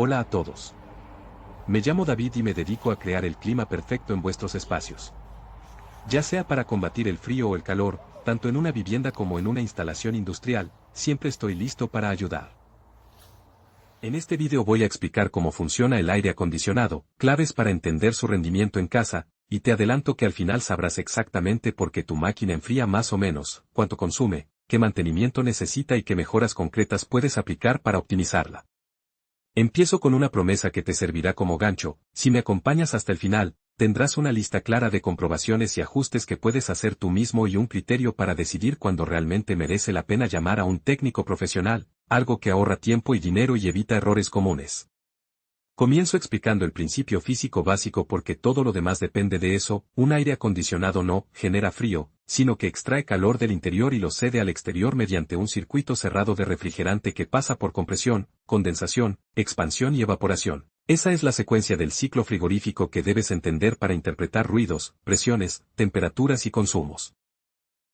Hola a todos. Me llamo David y me dedico a crear el clima perfecto en vuestros espacios. Ya sea para combatir el frío o el calor, tanto en una vivienda como en una instalación industrial, siempre estoy listo para ayudar. En este video voy a explicar cómo funciona el aire acondicionado, claves para entender su rendimiento en casa, y te adelanto que al final sabrás exactamente por qué tu máquina enfría más o menos, cuánto consume, qué mantenimiento necesita y qué mejoras concretas puedes aplicar para optimizarla. Empiezo con una promesa que te servirá como gancho: si me acompañas hasta el final, tendrás una lista clara de comprobaciones y ajustes que puedes hacer tú mismo y un criterio para decidir cuándo realmente merece la pena llamar a un técnico profesional, algo que ahorra tiempo y dinero y evita errores comunes. Comienzo explicando el principio físico básico porque todo lo demás depende de eso. Un aire acondicionado no genera frío, sino que extrae calor del interior y lo cede al exterior mediante un circuito cerrado de refrigerante que pasa por compresión, condensación, expansión y evaporación. Esa es la secuencia del ciclo frigorífico que debes entender para interpretar ruidos, presiones, temperaturas y consumos.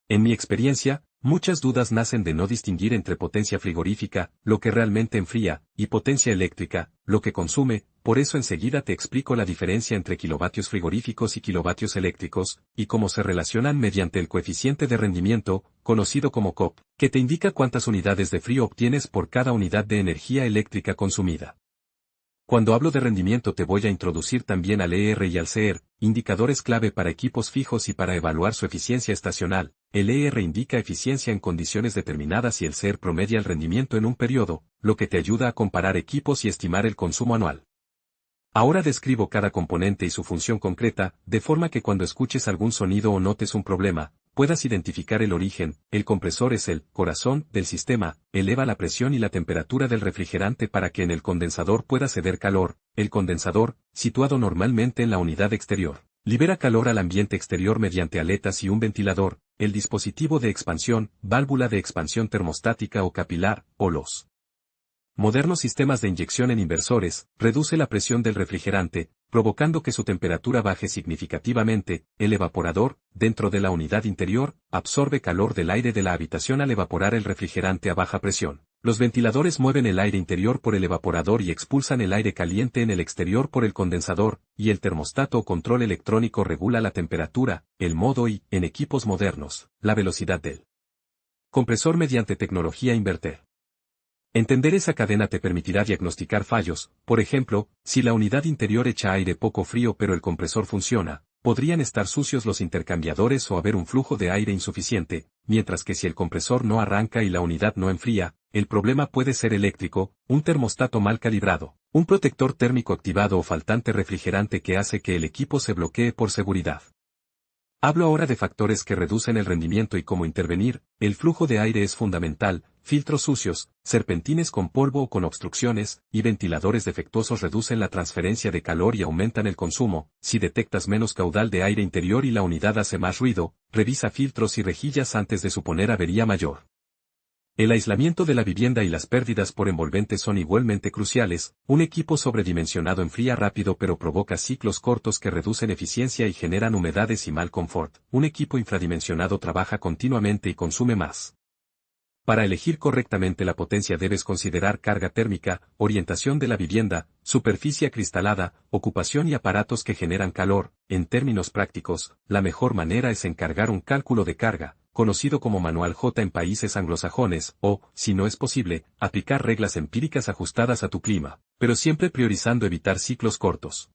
En mi experiencia, muchas dudas nacen de no distinguir entre potencia frigorífica, lo que realmente enfría, y potencia eléctrica, lo que consume. Por eso enseguida te explico la diferencia entre kilovatios frigoríficos y kilovatios eléctricos, y cómo se relacionan mediante el coeficiente de rendimiento, conocido como COP, que te indica cuántas unidades de frío obtienes por cada unidad de energía eléctrica consumida. Cuando hablo de rendimiento te voy a introducir también al ER y al CER, indicadores clave para equipos fijos y para evaluar su eficiencia estacional. El ER indica eficiencia en condiciones determinadas y el CER promedia el rendimiento en un periodo, lo que te ayuda a comparar equipos y estimar el consumo anual. Ahora describo cada componente y su función concreta, de forma que cuando escuches algún sonido o notes un problema, puedas identificar el origen. El compresor es el corazón del sistema, eleva la presión y la temperatura del refrigerante para que en el condensador pueda ceder calor. El condensador, situado normalmente en la unidad exterior, libera calor al ambiente exterior mediante aletas y un ventilador. El dispositivo de expansión, válvula de expansión termostática o capilar, o los modernos sistemas de inyección en inversores, reduce la presión del refrigerante, provocando que su temperatura baje significativamente. El evaporador, dentro de la unidad interior, absorbe calor del aire de la habitación al evaporar el refrigerante a baja presión. Los ventiladores mueven el aire interior por el evaporador y expulsan el aire caliente en el exterior por el condensador, y el termostato o control electrónico regula la temperatura, el modo y, en equipos modernos, la velocidad del compresor mediante tecnología inverter. Entender esa cadena te permitirá diagnosticar fallos. Por ejemplo, si la unidad interior echa aire poco frío pero el compresor funciona, podrían estar sucios los intercambiadores o haber un flujo de aire insuficiente, mientras que si el compresor no arranca y la unidad no enfría, el problema puede ser eléctrico, un termostato mal calibrado, un protector térmico activado o faltante refrigerante que hace que el equipo se bloquee por seguridad. Hablo ahora de factores que reducen el rendimiento y cómo intervenir. El flujo de aire es fundamental. Filtros sucios, serpentines con polvo o con obstrucciones, y ventiladores defectuosos reducen la transferencia de calor y aumentan el consumo. Si detectas menos caudal de aire interior y la unidad hace más ruido, revisa filtros y rejillas antes de suponer avería mayor. El aislamiento de la vivienda y las pérdidas por envolventes son igualmente cruciales. Un equipo sobredimensionado enfría rápido pero provoca ciclos cortos que reducen eficiencia y generan humedades y mal confort. Un equipo infradimensionado trabaja continuamente y consume más. Para elegir correctamente la potencia debes considerar carga térmica, orientación de la vivienda, superficie acristalada, ocupación y aparatos que generan calor. En términos prácticos, la mejor manera es encargar un cálculo de carga, conocido como Manual J en países anglosajones, o, si no es posible, aplicar reglas empíricas ajustadas a tu clima, pero siempre priorizando evitar ciclos cortos.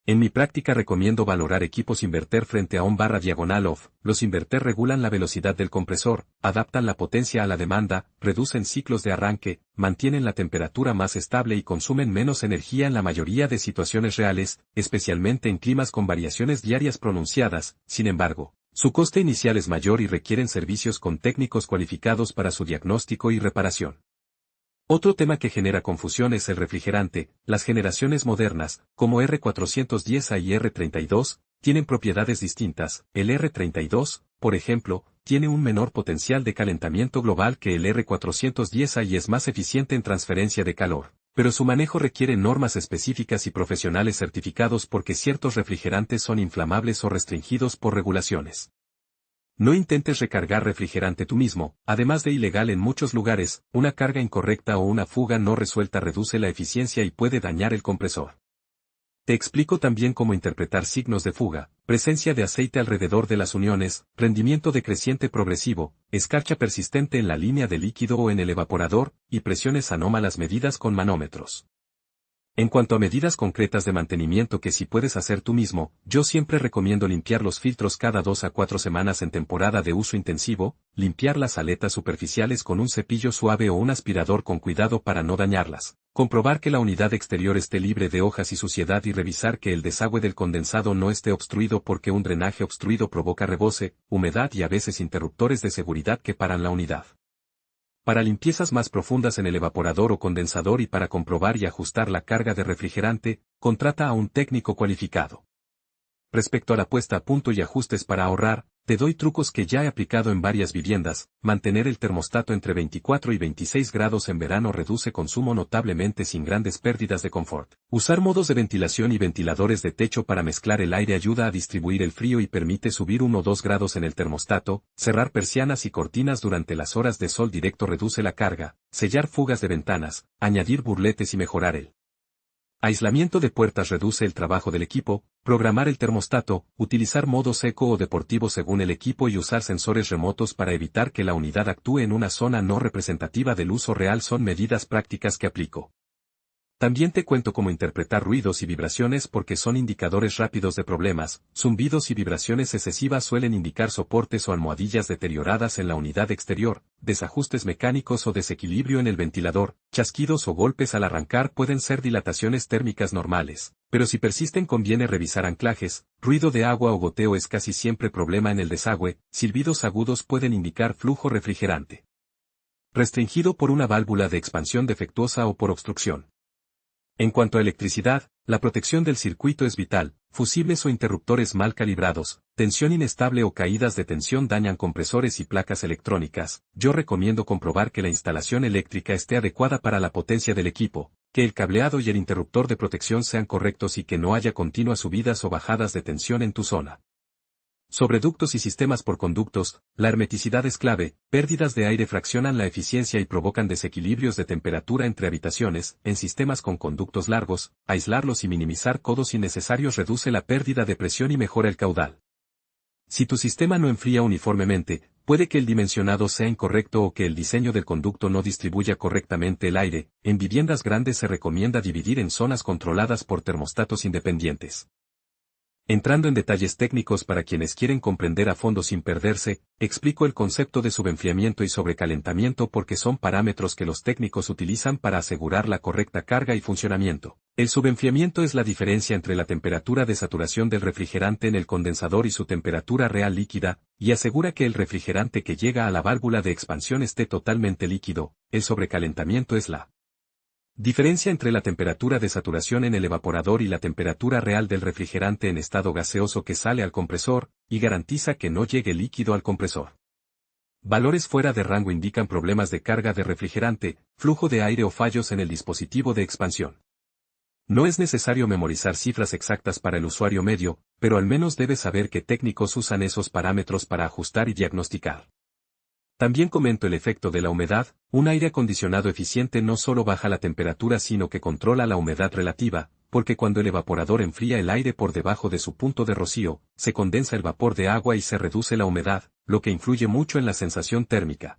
En mi práctica recomiendo valorar equipos inverter frente a on/diagonal-off. Los inverter regulan la velocidad del compresor, adaptan la potencia a la demanda, reducen ciclos de arranque, mantienen la temperatura más estable y consumen menos energía en la mayoría de situaciones reales, especialmente en climas con variaciones diarias pronunciadas. Sin embargo, su coste inicial es mayor y requieren servicios con técnicos cualificados para su diagnóstico y reparación. Otro tema que genera confusión es el refrigerante. Las generaciones modernas, como R410A y R32, tienen propiedades distintas. El R32, por ejemplo, tiene un menor potencial de calentamiento global que el R410A y es más eficiente en transferencia de calor. Pero su manejo requiere normas específicas y profesionales certificados porque ciertos refrigerantes son inflamables o restringidos por regulaciones. No intentes recargar refrigerante tú mismo, además de ilegal en muchos lugares, una carga incorrecta o una fuga no resuelta reduce la eficiencia y puede dañar el compresor. Te explico también cómo interpretar signos de fuga, presencia de aceite alrededor de las uniones, rendimiento decreciente progresivo, escarcha persistente en la línea de líquido o en el evaporador, y presiones anómalas medidas con manómetros. En cuanto a medidas concretas de mantenimiento que si puedes hacer tú mismo, yo siempre recomiendo limpiar los filtros cada 2 a 4 semanas en temporada de uso intensivo, limpiar las aletas superficiales con un cepillo suave o un aspirador con cuidado para no dañarlas, comprobar que la unidad exterior esté libre de hojas y suciedad y revisar que el desagüe del condensado no esté obstruido porque un drenaje obstruido provoca rebose, humedad y a veces interruptores de seguridad que paran la unidad. Para limpiezas más profundas en el evaporador o condensador y para comprobar y ajustar la carga de refrigerante, contrata a un técnico cualificado. Respecto a la puesta a punto y ajustes para ahorrar, te doy trucos que ya he aplicado en varias viviendas. Mantener el termostato entre 24 y 26 grados en verano reduce consumo notablemente sin grandes pérdidas de confort. Usar modos de ventilación y ventiladores de techo para mezclar el aire ayuda a distribuir el frío y permite subir 1 o 2 grados en el termostato. Cerrar persianas y cortinas durante las horas de sol directo reduce la carga. Sellar fugas de ventanas, añadir burletes y mejorar el aislamiento de puertas reduce el trabajo del equipo, programar el termostato, utilizar modo seco o deportivo según el equipo y usar sensores remotos para evitar que la unidad actúe en una zona no representativa del uso real son medidas prácticas que aplico. También te cuento cómo interpretar ruidos y vibraciones porque son indicadores rápidos de problemas. Zumbidos y vibraciones excesivas suelen indicar soportes o almohadillas deterioradas en la unidad exterior, desajustes mecánicos o desequilibrio en el ventilador, chasquidos o golpes al arrancar pueden ser dilataciones térmicas normales, pero si persisten conviene revisar anclajes. Ruido de agua o goteo es casi siempre problema en el desagüe, silbidos agudos pueden indicar flujo refrigerante restringido por una válvula de expansión defectuosa o por obstrucción. En cuanto a electricidad, la protección del circuito es vital. Fusibles o interruptores mal calibrados, tensión inestable o caídas de tensión dañan compresores y placas electrónicas. Yo recomiendo comprobar que la instalación eléctrica esté adecuada para la potencia del equipo, que el cableado y el interruptor de protección sean correctos y que no haya continuas subidas o bajadas de tensión en tu zona. Sobre ductos y sistemas por conductos, la hermeticidad es clave. Pérdidas de aire fraccionan la eficiencia y provocan desequilibrios de temperatura entre habitaciones. En sistemas con conductos largos, aislarlos y minimizar codos innecesarios reduce la pérdida de presión y mejora el caudal. Si tu sistema no enfría uniformemente, puede que el dimensionado sea incorrecto o que el diseño del conducto no distribuya correctamente el aire. En viviendas grandes se recomienda dividir en zonas controladas por termostatos independientes. Entrando en detalles técnicos para quienes quieren comprender a fondo sin perderse, explico el concepto de subenfriamiento y sobrecalentamiento porque son parámetros que los técnicos utilizan para asegurar la correcta carga y funcionamiento. El subenfriamiento es la diferencia entre la temperatura de saturación del refrigerante en el condensador y su temperatura real líquida, y asegura que el refrigerante que llega a la válvula de expansión esté totalmente líquido. El sobrecalentamiento es la diferencia entre la temperatura de saturación en el evaporador y la temperatura real del refrigerante en estado gaseoso que sale al compresor, y garantiza que no llegue líquido al compresor. Valores fuera de rango indican problemas de carga de refrigerante, flujo de aire o fallos en el dispositivo de expansión. No es necesario memorizar cifras exactas para el usuario medio, pero al menos debes saber qué técnicos usan esos parámetros para ajustar y diagnosticar. También comento el efecto de la humedad. Un aire acondicionado eficiente no solo baja la temperatura sino que controla la humedad relativa, porque cuando el evaporador enfría el aire por debajo de su punto de rocío, se condensa el vapor de agua y se reduce la humedad, lo que influye mucho en la sensación térmica.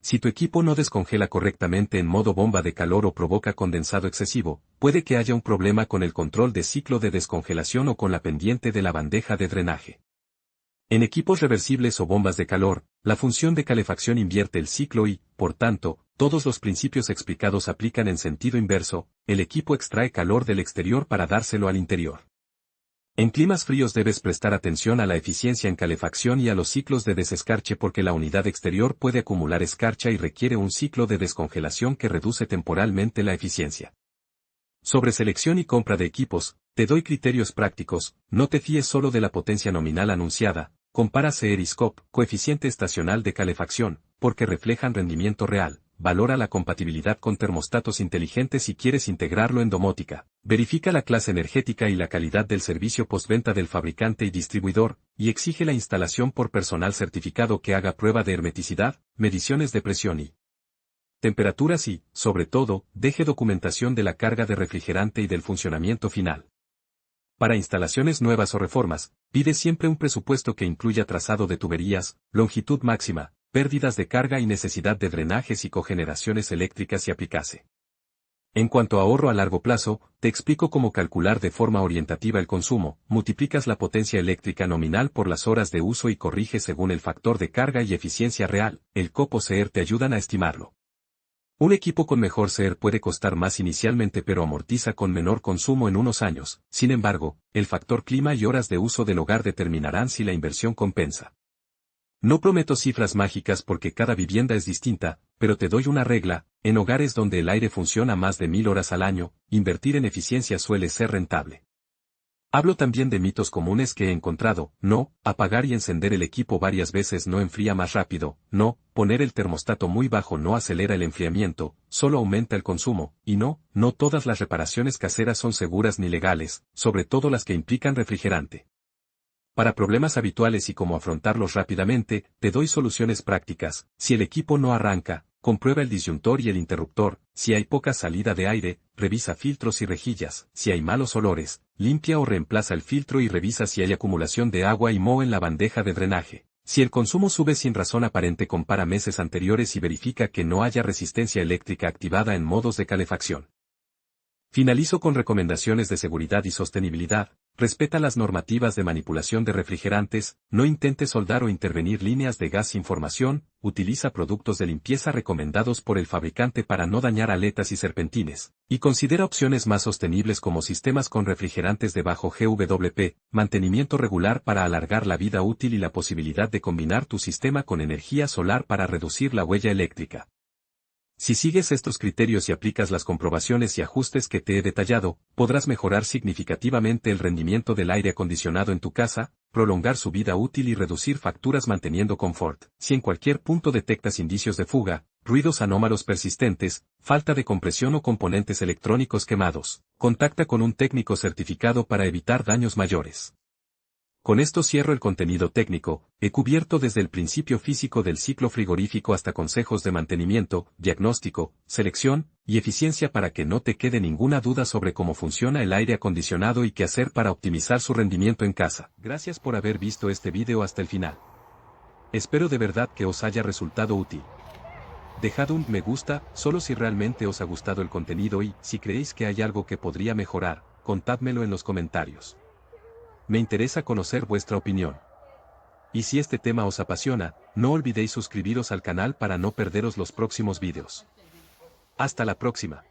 Si tu equipo no descongela correctamente en modo bomba de calor o provoca condensado excesivo, puede que haya un problema con el control de ciclo de descongelación o con la pendiente de la bandeja de drenaje. En equipos reversibles o bombas de calor, la función de calefacción invierte el ciclo y, por tanto, todos los principios explicados aplican en sentido inverso. El equipo extrae calor del exterior para dárselo al interior. En climas fríos debes prestar atención a la eficiencia en calefacción y a los ciclos de desescarche porque la unidad exterior puede acumular escarcha y requiere un ciclo de descongelación que reduce temporalmente la eficiencia. Sobre selección y compra de equipos, te doy criterios prácticos. No te fíes solo de la potencia nominal anunciada. Compara CER y SCOP, coeficiente estacional de calefacción, porque reflejan rendimiento real. valora la compatibilidad con termostatos inteligentes si quieres integrarlo en domótica. Verifica la clase energética y la calidad del servicio postventa del fabricante y distribuidor, y exige la instalación por personal certificado que haga prueba de hermeticidad, mediciones de presión y temperaturas y, sobre todo, deje documentación de la carga de refrigerante y del funcionamiento final. Para instalaciones nuevas o reformas, pide siempre un presupuesto que incluya trazado de tuberías, longitud máxima, pérdidas de carga y necesidad de drenajes y cogeneraciones eléctricas y aplicase. En cuanto a ahorro a largo plazo, te explico cómo calcular de forma orientativa el consumo, multiplicas la potencia eléctrica nominal por las horas de uso y corriges según el factor de carga y eficiencia real, el COP o CER te ayudan a estimarlo. Un equipo con mejor CER puede costar más inicialmente pero amortiza con menor consumo en unos años, sin embargo, el factor clima y horas de uso del hogar determinarán si la inversión compensa. No prometo cifras mágicas porque cada vivienda es distinta, pero te doy una regla: en hogares donde el aire funciona más de 1000 horas al año, invertir en eficiencia suele ser rentable. Hablo también de mitos comunes que he encontrado: no, apagar y encender el equipo varias veces no enfría más rápido, no, poner el termostato muy bajo no acelera el enfriamiento, solo aumenta el consumo, y no todas las reparaciones caseras son seguras ni legales, sobre todo las que implican refrigerante. Para problemas habituales y cómo afrontarlos rápidamente, te doy soluciones prácticas. Si el equipo no arranca, comprueba el disyuntor y el interruptor. Si hay poca salida de aire, revisa filtros y rejillas. Si hay malos olores, limpia o reemplaza el filtro y revisa si hay acumulación de agua y moho en la bandeja de drenaje. Si el consumo sube sin razón aparente, compara meses anteriores y verifica que no haya resistencia eléctrica activada en modos de calefacción. Finalizo con recomendaciones de seguridad y sostenibilidad. Respeta las normativas de manipulación de refrigerantes, no intentes soldar o intervenir líneas de gas sin formación, utiliza productos de limpieza recomendados por el fabricante para no dañar aletas y serpentines, y considera opciones más sostenibles como sistemas con refrigerantes de bajo GWP, mantenimiento regular para alargar la vida útil y la posibilidad de combinar tu sistema con energía solar para reducir la huella eléctrica. Si sigues estos criterios y aplicas las comprobaciones y ajustes que te he detallado, podrás mejorar significativamente el rendimiento del aire acondicionado en tu casa, prolongar su vida útil y reducir facturas manteniendo confort. Si en cualquier punto detectas indicios de fuga, ruidos anómalos persistentes, falta de compresión o componentes electrónicos quemados, contacta con un técnico certificado para evitar daños mayores. Con esto cierro el contenido técnico. He cubierto desde el principio físico del ciclo frigorífico hasta consejos de mantenimiento, diagnóstico, selección y eficiencia para que no te quede ninguna duda sobre cómo funciona el aire acondicionado y qué hacer para optimizar su rendimiento en casa. Gracias por haber visto este video hasta el final. Espero de verdad que os haya resultado útil. Dejad un me gusta solo si realmente os ha gustado el contenido y, si creéis que hay algo que podría mejorar, contádmelo en los comentarios. Me interesa conocer vuestra opinión. Y si este tema os apasiona, no olvidéis suscribiros al canal para no perderos los próximos vídeos. Hasta la próxima.